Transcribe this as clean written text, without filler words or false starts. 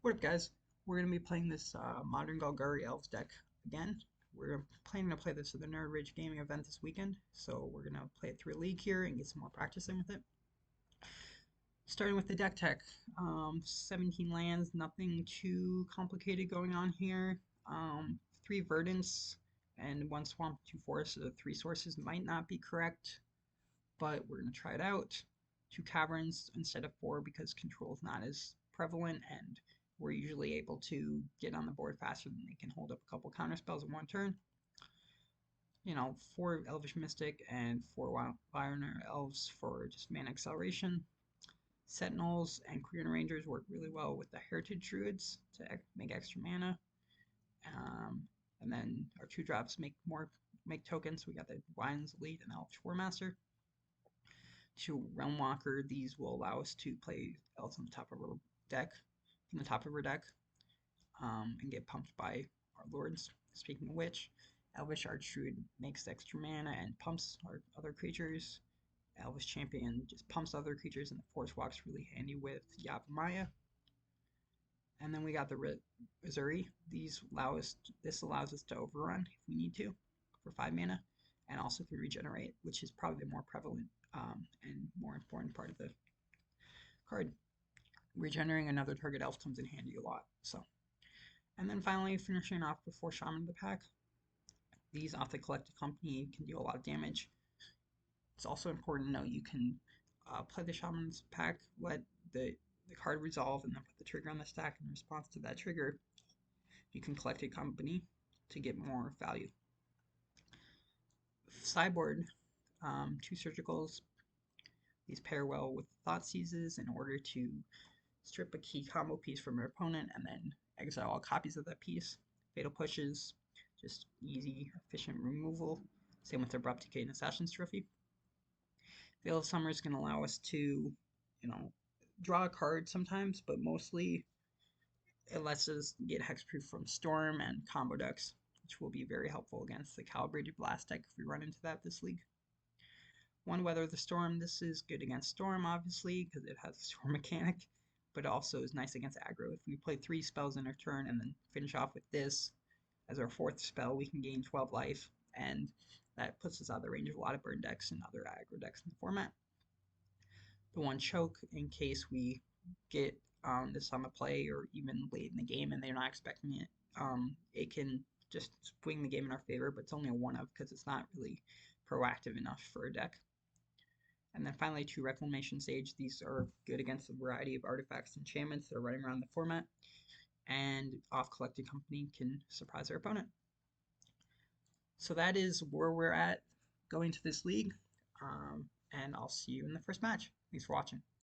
What up, guys? We're going to be playing this Modern Golgari Elves deck again. We're planning to play this at the Nerd Ridge Gaming event this weekend, so we're going to play it through a league here and get some more practicing with it. Starting with the deck tech, 17 lands, nothing too complicated going on here. 3 Verdants and 1 Swamp, 2 Forests, so the 3 sources might not be correct, but we're going to try it out. 2 Caverns instead of 4 because control is not as prevalent, and we're usually able to get on the board faster than they can hold up a couple counter spells in one turn. 4 Elvish Mystic and 4 Llanowar Elves for just mana acceleration. Sentinels and Quirion Rangers work really well with the Heritage Druids to make extra mana. And then our 2-drops make tokens. We got the Dwynen Elite and Elvish Warmaster. 2 Realmwalker, these will allow us to play elves on the top of our deck, from the top of our deck, and get pumped by our lords. Speaking of which, Elvish Archdruid makes extra mana and pumps our other creatures. Elvish Champion just pumps other creatures, and the Force Walk's really handy with Yavimaya. And then we got the Ezuri. This allows us to overrun if we need to for 5 mana, and also can regenerate, which is probably the more prevalent and more important part of the card. Regenerating another target elf comes in handy a lot. And then finally, finishing off before Shaman in the pack. These off the collected company can deal a lot of damage. It's also important to know you can play the Shaman's pack, let the card resolve, and then put the trigger on the stack. In response to that trigger, you can collect a company to get more value. Sideboard, 2 surgicals. These pair well with Thoughtseizes in order to strip a key combo piece from your opponent and then exile all copies of that piece. Fatal Pushes, just easy, efficient removal. Same with Abrupt Decay and Assassin's Trophy. Veil of Summer is going to allow us to, draw a card sometimes, but mostly it lets us get hexproof from Storm and combo decks, which will be very helpful against the Calibrated Blast deck if we run into that this league. 1 Weather the Storm. This is good against Storm, obviously, because it has a Storm mechanic, but also is nice against aggro. If we play 3 spells in a turn and then finish off with this as our 4th spell, we can gain 12 life, and that puts us out of the range of a lot of burn decks and other aggro decks in the format. The 1 Choke, in case we get this on the play or even late in the game and they're not expecting it, it can just swing the game in our favor, but it's only a 1-of because it's not really proactive enough for a deck. And then finally, 2 Reclamation Sage. These are good against a variety of artifacts and enchantments that are running around the format, and off collected company can surprise our opponent. So that is where we're at going to this league, and I'll see you in the first match. Thanks for watching.